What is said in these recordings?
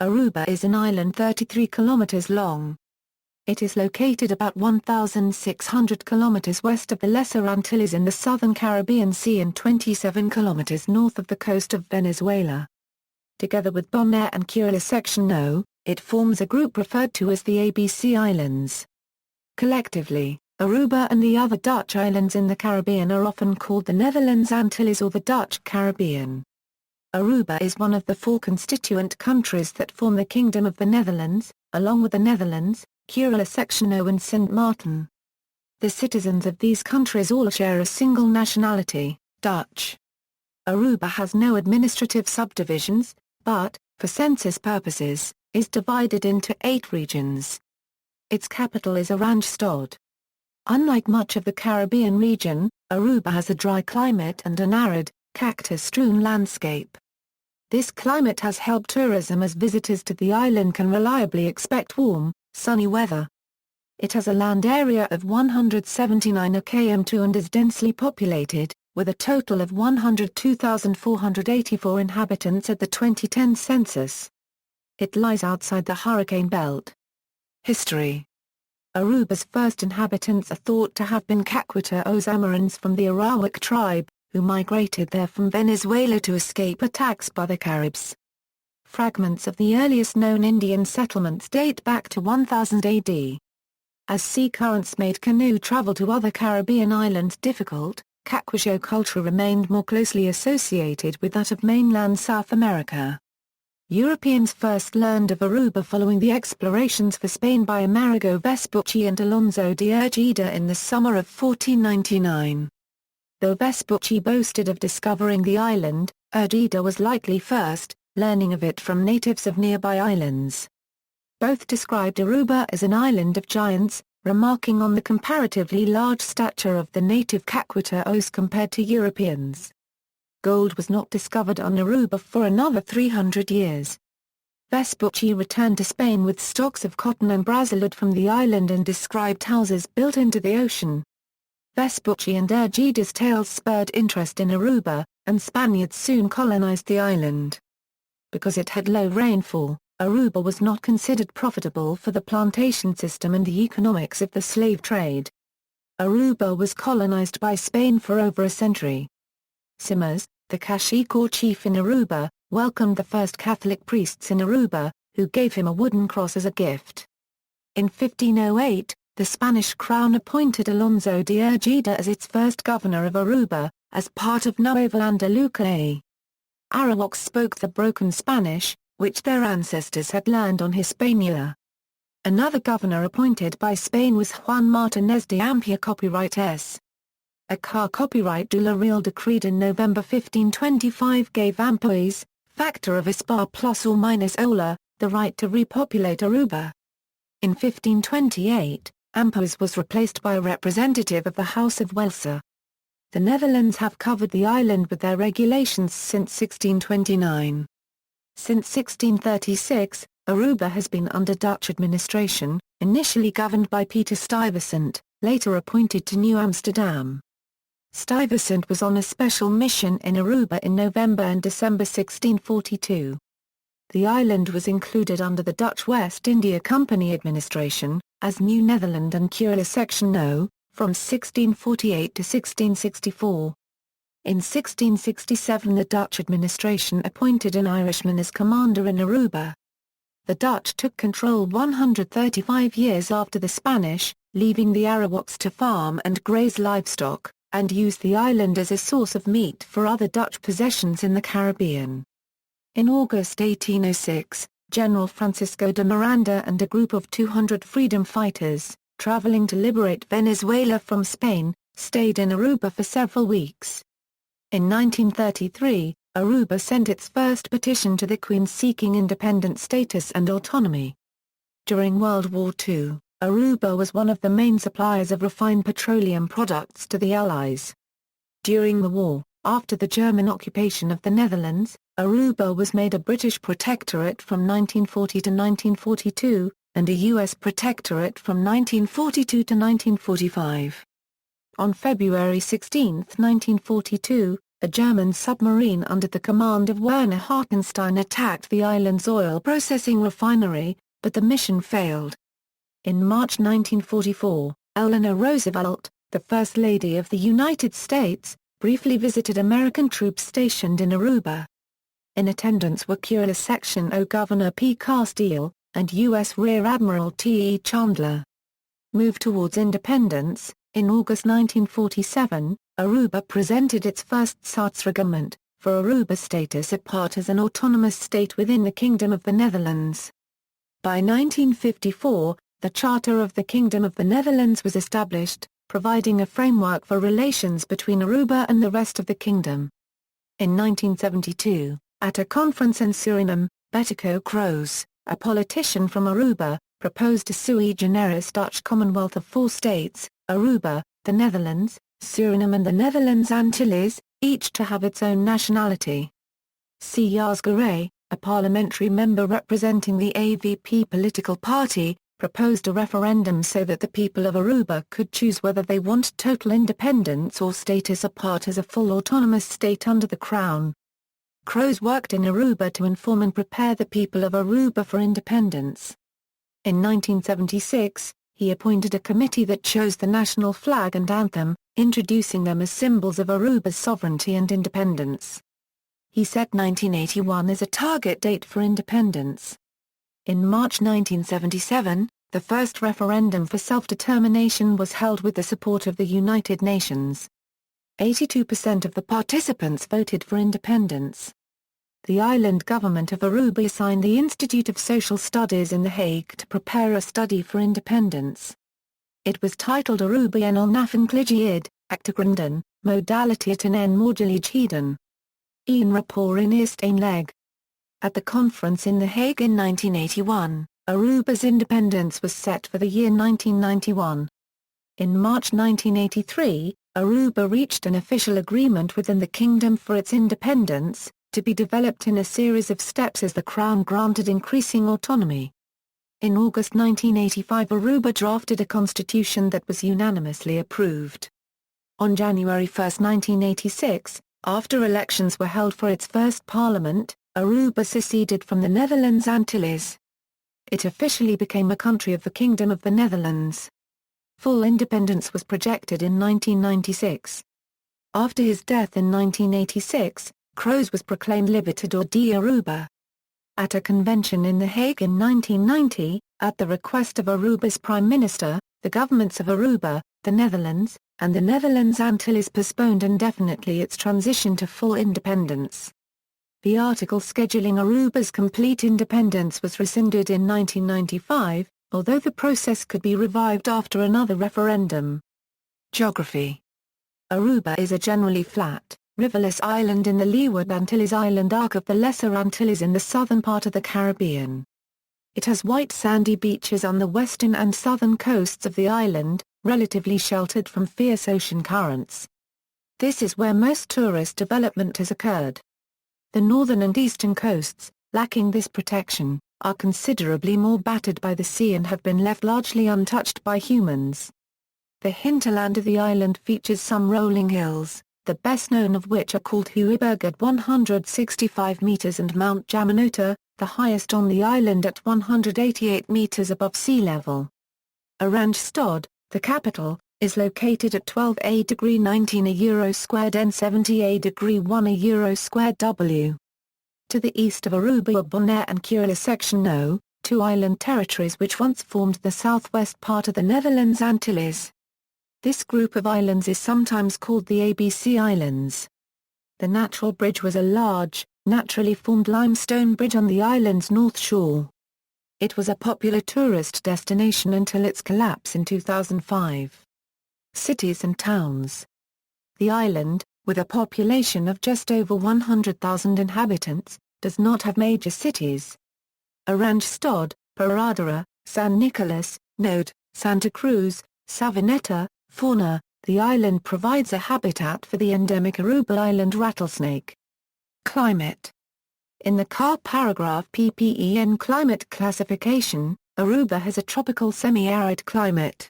Aruba is an island 33 kilometers long. It is located about 1,600 kilometers west of the Lesser Antilles in the southern Caribbean Sea and 27 kilometers north of the coast of Venezuela. Together with Bonaire and Curaçao, it forms a group referred to as the ABC Islands. Collectively, Aruba and the other Dutch islands in the Caribbean are often called the Netherlands Antilles or the Dutch Caribbean. Aruba is one of the 4 constituent countries that form the Kingdom of the Netherlands, along with the Netherlands, Curaçao and Sint Maarten. The citizens of these countries all share a single nationality, Dutch. Aruba has no administrative subdivisions, but, for census purposes, is divided into 8 regions. Its capital is Oranjestad. Unlike much of the Caribbean region, Aruba has a dry climate and an arid, cactus-strewn landscape. This climate has helped tourism as visitors to the island can reliably expect warm, sunny weather. It has a land area of 179 km² and is densely populated, with a total of 102,484 inhabitants at the 2010 census. It lies outside the hurricane belt. History. Aruba's first inhabitants are thought to have been Caquetaos Amarans from the Arawak tribe, who migrated there from Venezuela to escape attacks by the Caribs. Fragments of the earliest known Indian settlements date back to 1000 AD. As sea currents made canoe travel to other Caribbean islands difficult, Caquetaо culture remained more closely associated with that of mainland South America. Europeans first learned of Aruba following the explorations for Spain by Amerigo Vespucci and Alonso de Ojeda in the summer of 1499. Though Vespucci boasted of discovering the island, Ojeda was likely first, learning of it from natives of nearby islands. Both described Aruba as an island of giants, remarking on the comparatively large stature of the native Caquetaos compared to Europeans. Gold was not discovered on Aruba for another 300 years. Vespucci returned to Spain with stocks of cotton and brazilwood from the island and described houses built into the ocean. Vespucci and Ojeda's tales spurred interest in Aruba, and Spaniards soon colonized the island. Because it had low rainfall, Aruba was not considered profitable for the plantation system and the economics of the slave trade. Aruba was colonized by Spain for over a century. Simas, the Cacique chief in Aruba, welcomed the first Catholic priests in Aruba, who gave him a wooden cross as a gift. In 1508, the Spanish crown appointed Alonso de Ojeda as its first governor of Aruba, as part of Nueva Andalucía. Arawaks spoke the broken Spanish, which their ancestors had learned on Hispaniola. Another governor appointed by Spain was Juan Martínez de Ampia Copyright S. A car copyright de la Real decreed in November 1525 gave Ampois, factor of Ispar plus or minus Ola, the right to repopulate Aruba. In 1528, Ampois was replaced by a representative of the House of Welser. The Netherlands have covered the island with their regulations since 1629. Since 1636, Aruba has been under Dutch administration, initially governed by Peter Stuyvesant, later appointed to New Amsterdam. Stuyvesant was on a special mission in Aruba in November and December 1642. The island was included under the Dutch West India Company administration, as New Netherland and Curaçao, from 1648 to 1664. In 1667 the Dutch administration appointed an Irishman as commander in Aruba. The Dutch took control 135 years after the Spanish, leaving the Arawaks to farm and graze livestock, and used the island as a source of meat for other Dutch possessions in the Caribbean. In August 1806, General Francisco de Miranda and a group of 200 freedom fighters, traveling to liberate Venezuela from Spain, stayed in Aruba for several weeks. In 1933, Aruba sent its first petition to the Queen seeking independent status and autonomy. During World War II, Aruba was one of the main suppliers of refined petroleum products to the Allies. During the war, after the German occupation of the Netherlands, Aruba was made a British protectorate from 1940 to 1942, and a U.S. protectorate from 1942 to 1945. On February 16, 1942, a German submarine under the command of Werner Hartenstein attacked the island's oil processing refinery, but the mission failed. In March 1944, Eleanor Roosevelt, the First Lady of the United States, briefly visited American troops stationed in Aruba. In attendance were Curaçao Section O Governor P. Castile, and U.S. Rear Admiral T. E. Chandler. Moved towards independence, in August 1947, Aruba presented its first Staatsreglement, for Aruba status apart as an autonomous state within the Kingdom of the Netherlands. By 1954, the Charter of the Kingdom of the Netherlands was established, providing a framework for relations between Aruba and the rest of the kingdom. In 1972, at a conference in Suriname, Betico Kroes, a politician from Aruba, proposed a sui generis Dutch Commonwealth of 4 states, Aruba, the Netherlands, Suriname and the Netherlands Antilles, each to have its own nationality. C. Jaars Garay, a parliamentary member representing the AVP political party, proposed a referendum so that the people of Aruba could choose whether they want total independence or status apart as a full autonomous state under the Crown. Kroes worked in Aruba to inform and prepare the people of Aruba for independence. In 1976, he appointed a committee that chose the national flag and anthem, introducing them as symbols of Aruba's sovereignty and independence. He set 1981 as a target date for independence. In March 1977, the first referendum for self-determination was held with the support of the United Nations. 82% of the participants voted for independence. The island government of Aruba assigned the Institute of Social Studies in The Hague to prepare a study for independence. It was titled Aruba en al Nafankelijkheid, Achtergronden, Modaliteiten en Mogelijkheden. Een rapport in eerste leg. At the conference in The Hague in 1981, Aruba's independence was set for the year 1991. In March 1983, Aruba reached an official agreement within the kingdom for its independence, to be developed in a series of steps as the Crown granted increasing autonomy. In August 1985, Aruba drafted a constitution that was unanimously approved. On January 1, 1986, after elections were held for its first parliament, Aruba seceded from the Netherlands Antilles. It officially became a country of the Kingdom of the Netherlands. Full independence was projected in 1996. After his death in 1986, Kroes was proclaimed Libertador de Aruba. At a convention in The Hague in 1990, at the request of Aruba's Prime Minister, the governments of Aruba, the Netherlands, and the Netherlands Antilles postponed indefinitely its transition to full independence. The article scheduling Aruba's complete independence was rescinded in 1995, although the process could be revived after another referendum. Geography. Aruba is a generally flat, riverless island in the Leeward Antilles island arc of the Lesser Antilles in the southern part of the Caribbean. It has white sandy beaches on the western and southern coasts of the island, relatively sheltered from fierce ocean currents. This is where most tourist development has occurred. The northern and eastern coasts, lacking this protection, are considerably more battered by the sea and have been left largely untouched by humans. The hinterland of the island features some rolling hills, the best known of which are called ə-ROO-bə at 165 meters and Mount Jamanota, the highest on the island at 188 meters above sea level. Oranjestad, the capital, is located at 12°19 euro squared and 70°1 euro squared W. To the east of Aruba are Bonaire and Curaçao Section O, 2 island territories which once formed the southwest part of the Netherlands Antilles. This group of islands is sometimes called the ABC Islands. The Natural Bridge was a large, naturally formed limestone bridge on the island's north shore. It was a popular tourist destination until its collapse in 2005. Cities and towns. The island, with a population of just over 100,000 inhabitants, does not have major cities. Oranjestad, Paradora, San Nicolas, Node, Santa Cruz, Savaneta, Fauna. The island provides a habitat for the endemic Aruba island rattlesnake. Climate. In the CAR paragraph PPEN climate classification, Aruba has a tropical semi-arid climate.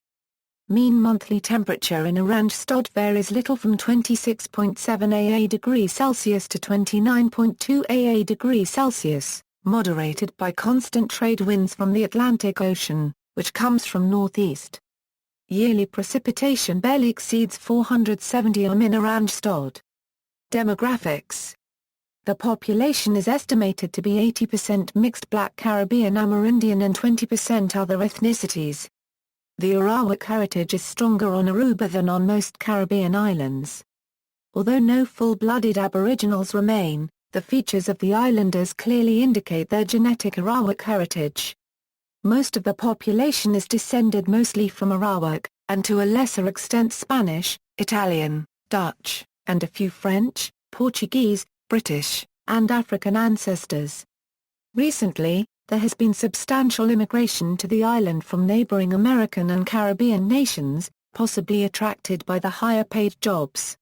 Mean monthly temperature in Oranjestad varies little from 26.7 degrees Celsius to 29.2 degrees Celsius, moderated by constant trade winds from the Atlantic Ocean, which comes from northeast. Yearly precipitation barely exceeds 470 in Oranjestad. Demographics. The population is estimated to be 80% mixed Black Caribbean Amerindian and 20% other ethnicities. The Arawak heritage is stronger on Aruba than on most Caribbean islands. Although no full-blooded Aboriginals remain, the features of the islanders clearly indicate their genetic Arawak heritage. Most of the population is descended mostly from Arawak, and to a lesser extent Spanish, Italian, Dutch, and a few French, Portuguese, British, and African ancestors. Recently, there has been substantial immigration to the island from neighboring American and Caribbean nations, possibly attracted by the higher-paid jobs.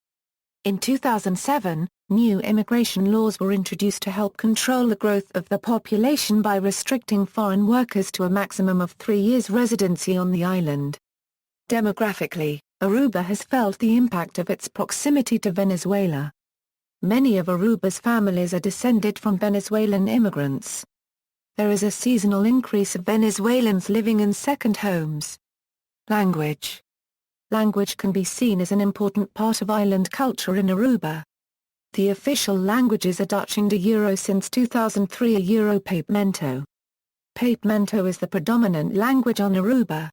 In 2007, new immigration laws were introduced to help control the growth of the population by restricting foreign workers to a maximum of 3 years residency on the island. Demographically, Aruba has felt the impact of its proximity to Venezuela. Many of Aruba's families are descended from Venezuelan immigrants. There is a seasonal increase of Venezuelans living in second homes. Language. Language can be seen as an important part of island culture in Aruba. The official languages are Dutch and Euro since 2003 ə-ROO-bə. Papiamento is the predominant language on Aruba.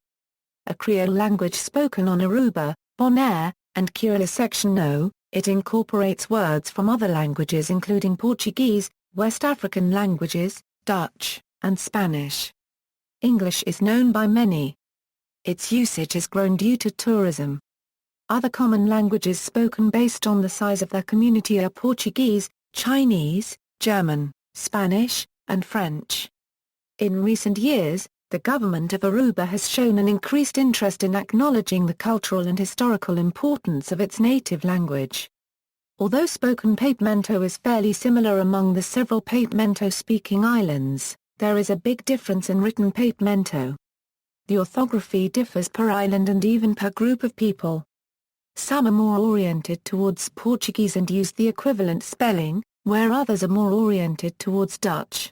A Creole language spoken on Aruba, Bonaire, and Curaçao, it incorporates words from other languages including Portuguese, West African languages, Dutch, and Spanish. English is known by many. Its usage has grown due to tourism. Other common languages spoken based on the size of their community are Portuguese, Chinese, German, Spanish, and French. In recent years, the government of Aruba has shown an increased interest in acknowledging the cultural and historical importance of its native language. Although spoken Papiamento is fairly similar among the several Papiamento-speaking islands, there is a big difference in written Papiamento. The orthography differs per island and even per group of people. Some are more oriented towards Portuguese and use the equivalent spelling, where others are more oriented towards Dutch.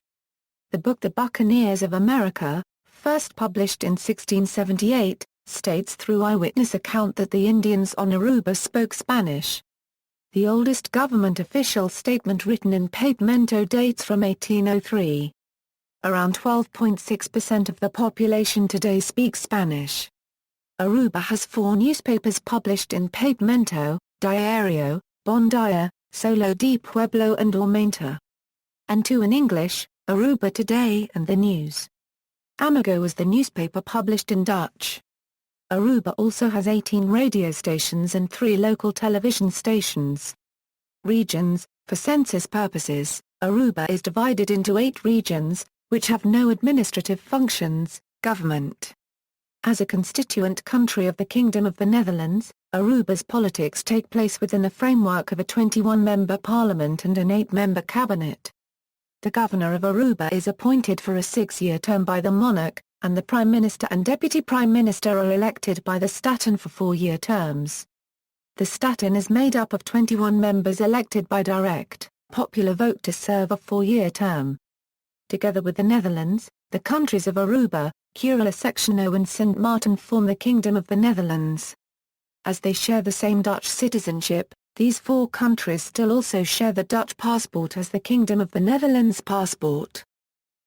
The book The Buccaneers of America, first published in 1678, states through eyewitness account that the Indians on Aruba spoke Spanish. The oldest government official statement written in Papiamento dates from 1803. Around 12.6% of the population today speaks Spanish. Aruba has 4 newspapers published in Papiamento, Diario, Bon Dia, Solo de Pueblo and Aumenta. And 2 in English, Aruba Today and The News. Amigo is the newspaper published in Dutch. Aruba also has 18 radio stations and 3 local television stations. Regions. For census purposes, Aruba is divided into 8 regions, which have no administrative functions, government. As a constituent country of the Kingdom of the Netherlands, Aruba's politics take place within the framework of a 21-member parliament and an 8-member cabinet. The governor of Aruba is appointed for a 6-year term by the monarch, and the Prime Minister and Deputy Prime Minister are elected by the Staten for 4-year terms. The Staten is made up of 21 members elected by direct, popular vote to serve a 4-year term. Together with the Netherlands, the countries of Aruba, Curaçao and Sint Maarten form the Kingdom of the Netherlands. As they share the same Dutch citizenship, these 4 countries still also share the Dutch passport as the Kingdom of the Netherlands passport.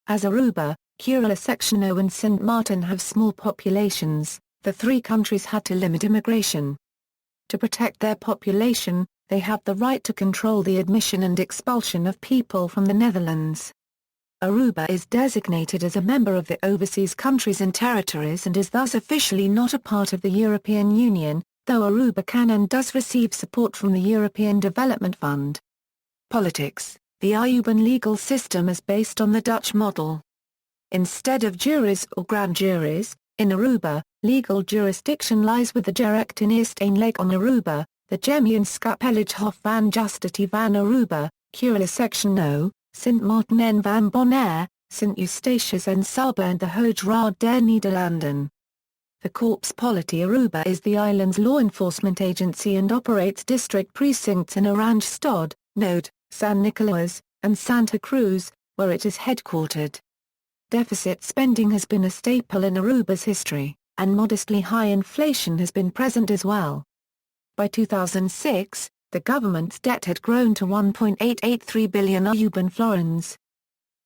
As Aruba, Curaçao and Sint Maarten have small populations, the 3 countries had to limit immigration. To protect their population, they have the right to control the admission and expulsion of people from the Netherlands. Aruba is designated as a member of the Overseas Countries and Territories and is thus officially not a part of the European Union, though Aruba can and does receive support from the European Development Fund. Politics. The Aruban legal system is based on the Dutch model. Instead of juries or grand juries, in Aruba, legal jurisdiction lies with the gerecht in Eerste Leg on Aruba, the Gemeenschapelijk Hof van Justitie van Aruba, Curaçao, Sint Maarten en van Bonaire, Sint Eustatius en Saba and the Hoge Raad der Nederlanden. The Corps Politi Aruba is the island's law enforcement agency and operates district precincts in Oranjestad, Node, San Nicolas, and Santa Cruz, where it is headquartered. Deficit spending has been a staple in Aruba's history, and modestly high inflation has been present as well. By 2006, the government's debt had grown to 1.883 billion Aruban florins.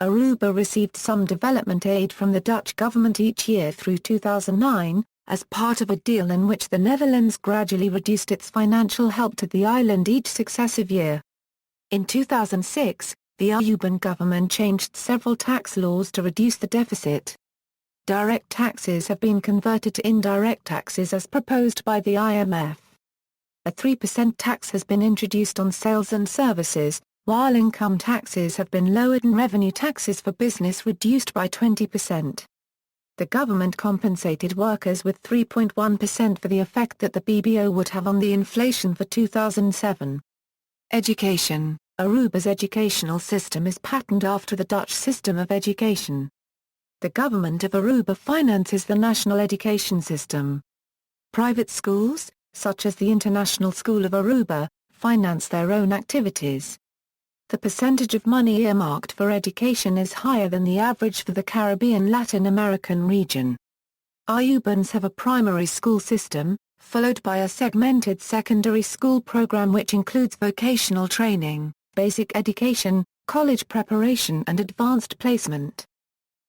Aruba received some development aid from the Dutch government each year through 2009, as part of a deal in which the Netherlands gradually reduced its financial help to the island each successive year. In 2006, the Aruban government changed several tax laws to reduce the deficit. Direct taxes have been converted to indirect taxes as proposed by the IMF. A 3% tax has been introduced on sales and services, while income taxes have been lowered and revenue taxes for business reduced by 20%. The government compensated workers with 3.1% for the effect that the BBO would have on the inflation for 2007. Education. Aruba's educational system is patterned after the Dutch system of education. The government of Aruba finances the national education system. Private schools, such as the International School of Aruba, finance their own activities. The percentage of money earmarked for education is higher than the average for the Caribbean-Latin American region. Arubans have a primary school system, followed by a segmented secondary school program which includes vocational training, basic education, college preparation and advanced placement.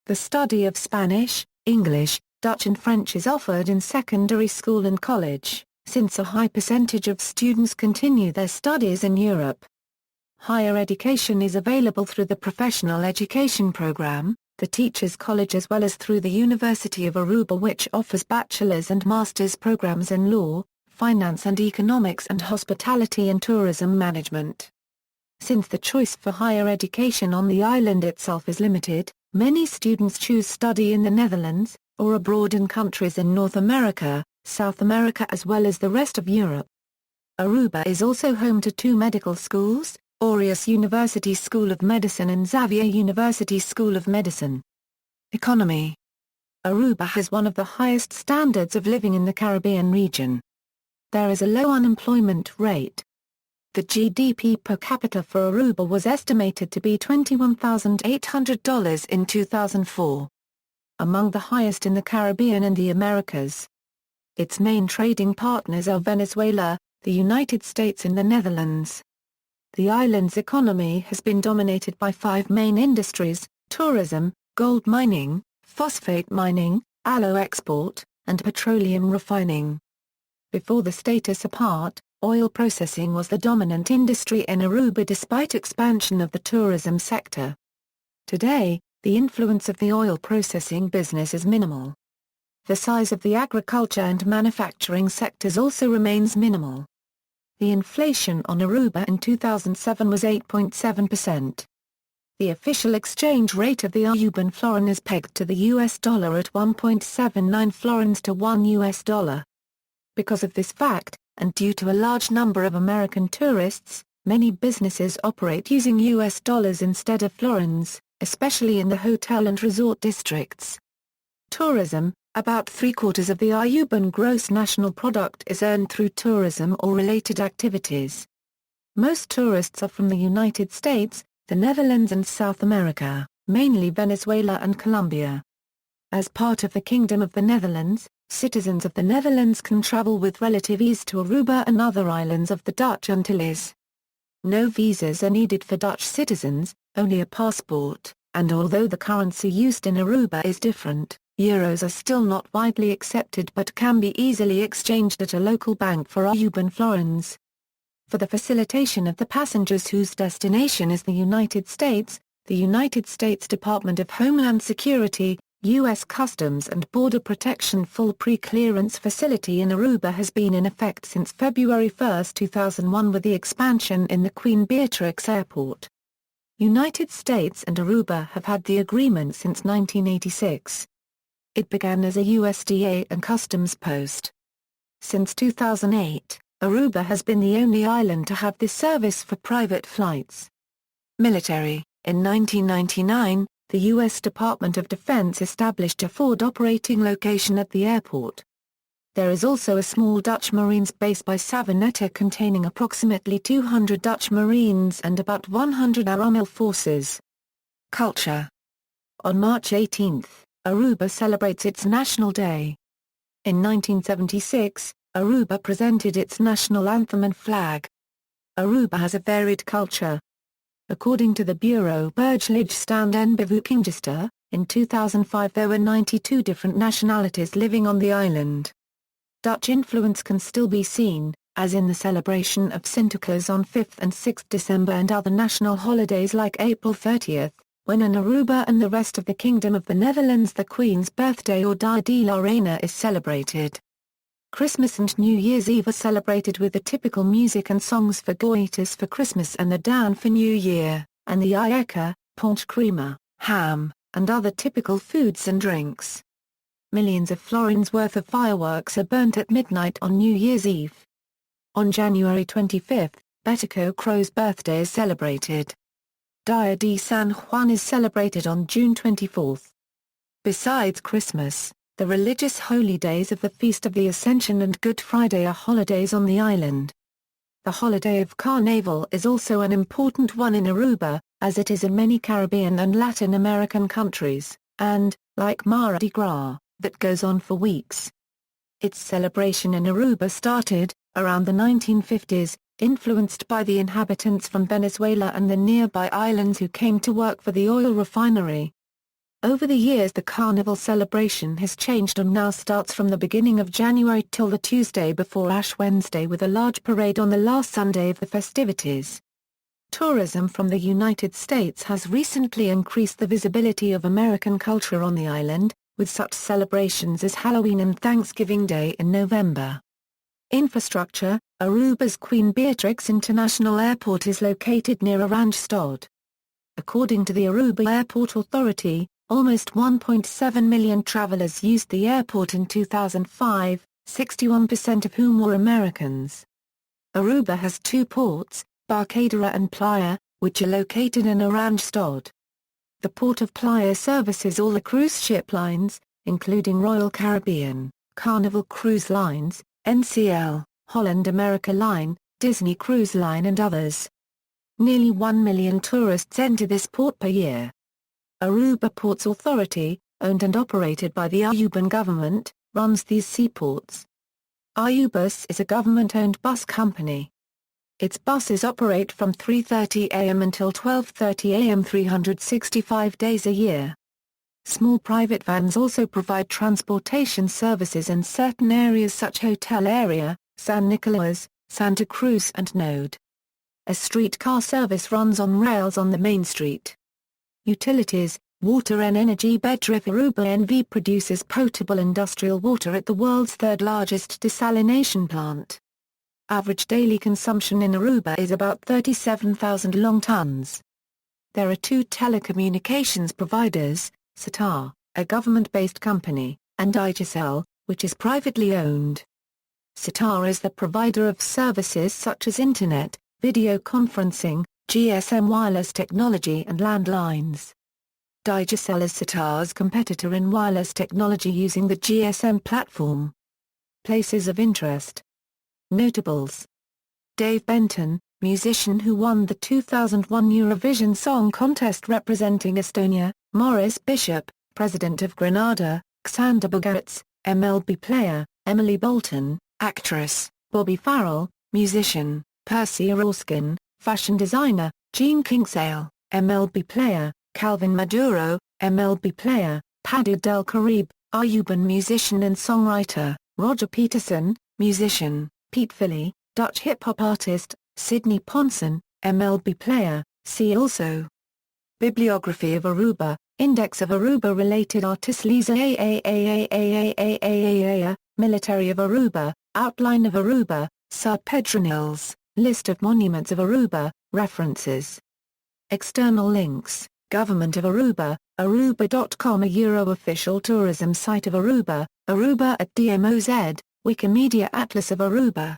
The study of Spanish, English, Dutch and French is offered in secondary school and college, since a high percentage of students continue their studies in Europe. Higher education is available through the Professional Education Program, the Teachers College as well as through the University of Aruba which offers bachelor's and master's programs in law, finance and economics and hospitality and tourism management. Since the choice for higher education on the island itself is limited, many students choose study in the Netherlands, or abroad in countries in North America, South America as well as the rest of Europe. Aruba is also home to two medical schools, Aureus University School of Medicine and Xavier University School of Medicine. Economy. Aruba has one of the highest standards of living in the Caribbean region. There is a low unemployment rate. The GDP per capita for Aruba was estimated to be $21,800 in 2004. Among the highest in the Caribbean and the Americas. Its main trading partners are Venezuela, the United States and the Netherlands. The island's economy has been dominated by five main industries: tourism, gold mining, phosphate mining, aloe export, and petroleum refining. Before the status apart, oil processing was the dominant industry in Aruba despite expansion of the tourism sector. Today, the influence of the oil processing business is minimal. The size of the agriculture and manufacturing sectors also remains minimal. The inflation on Aruba in 2007 was 8.7%. The official exchange rate of the Aruban florin is pegged to the US dollar at 1.79 florins to $1. Because of this fact, and due to a large number of American tourists, many businesses operate using US dollars instead of florins, especially in the hotel and resort districts. Tourism. About three-quarters of the Aruban gross national product is earned through tourism or related activities. Most tourists are from the United States, the Netherlands and South America, mainly Venezuela and Colombia. As part of the Kingdom of the Netherlands, citizens of the Netherlands can travel with relative ease to Aruba and other islands of the Dutch Antilles. No visas are needed for Dutch citizens, only a passport, and although the currency used in Aruba is different, euros are still not widely accepted but can be easily exchanged at a local bank for Aruban florins. For the facilitation of the passengers whose destination is the United States, the United States Department of Homeland Security, U.S. Customs and Border Protection full pre-clearance facility in Aruba has been in effect since February 1, 2001 with the expansion in the Queen Beatrix Airport. United States and Aruba have had the agreement since 1986. It began as a USDA and customs post. Since 2008, Aruba has been the only island to have this service for private flights. Military. In 1999, the U.S. Department of Defense established a forward operating location at the airport. There is also a small Dutch Marines base by Savanetta containing approximately 200 Dutch Marines and about 100 Aruba forces. Culture. On March 18, Aruba celebrates its National Day. In 1976, Aruba presented its national anthem and flag. Aruba has a varied culture. According to the Bureau Burgerlijkstand en Bevolkingsregister, in 2005 there were 92 different nationalities living on the island. Dutch influence can still be seen, as in the celebration of Sinterklaas on 5th and 6th December and other national holidays like April 30th, when in Aruba and the rest of the Kingdom of the Netherlands the Queen's birthday or Dia de la Reina is celebrated. Christmas and New Year's Eve are celebrated with the typical music and songs for Goeites for Christmas and the Dan for New Year, and the Ayeka, ponche crema, ham, and other typical foods and drinks. Millions of florins worth of fireworks are burnt at midnight on New Year's Eve. On January 25, Betico Crow's birthday is celebrated. Dia de San Juan is celebrated on June 24. Besides Christmas, the religious holy days of the Feast of the Ascension and Good Friday are holidays on the island. The holiday of Carnaval is also an important one in Aruba, as it is in many Caribbean and Latin American countries, and, like Mardi Gras, that goes on for weeks. Its celebration in Aruba started, around the 1950s, influenced by the inhabitants from Venezuela and the nearby islands who came to work for the oil refinery. Over the years the carnival celebration has changed and now starts from the beginning of January till the Tuesday before Ash Wednesday with a large parade on the last Sunday of the festivities. Tourism from the United States has recently increased the visibility of American culture on the island, with such celebrations as Halloween and Thanksgiving Day in November. Infrastructure. Aruba's Queen Beatrix International Airport is located near Oranjestad. According to the Aruba Airport Authority, almost 1.7 million travelers used the airport in 2005, 61% of whom were Americans. Aruba has two ports, Barcadera and Playa, which are located in Oranjestad. The Port of Playa services all the cruise ship lines, including Royal Caribbean, Carnival Cruise Lines, NCL, Holland America Line, Disney Cruise Line and others. Nearly 1 million tourists enter this port per year. Aruba Ports Authority, owned and operated by the Aruban government, runs these seaports. Aruba is a government-owned bus company. Its buses operate from 3:30 a.m. until 12:30 a.m. 365 days a year. Small private vans also provide transportation services in certain areas such Hotel Area, San Nicolas, Santa Cruz and Node. A streetcar service runs on rails on the main street. Utilities. Water and energy. Bedrift Aruba NV produces potable industrial water at the world's third largest desalination plant. Average daily consumption in Aruba is about 37,000 long tons. There are two telecommunications providers, Citar, a government-based company, and Digicel, which is privately owned. Citar is the provider of services such as Internet, video conferencing, GSM wireless technology and landlines. Digicel is Citar's competitor in wireless technology using the GSM platform. Places of interest. Notables. Dave Benton, musician who won the 2001 Eurovision Song Contest representing Estonia. Maurice Bishop, President of Grenada. Xander Bogaerts, MLB player. Emily Bolton, actress. Bobby Farrell, musician. Percy Erskine, fashion designer. Jean Kingsale, MLB player. Calvin Maduro, MLB player. Paddy Del Caribe, Aruban musician and songwriter. Roger Peterson, musician. Pete Philly, Dutch hip-hop artist. Sidney Ponson, MLB player. See also. Bibliography of Aruba, Index of Aruba-related artists. Lisa Military of Aruba, Outline of Aruba, Sir Pedronils, List of monuments of Aruba, References. External links. Government of Aruba, Aruba.com. A official tourism site of Aruba, Aruba at DMOZ, Wikimedia Atlas of Aruba.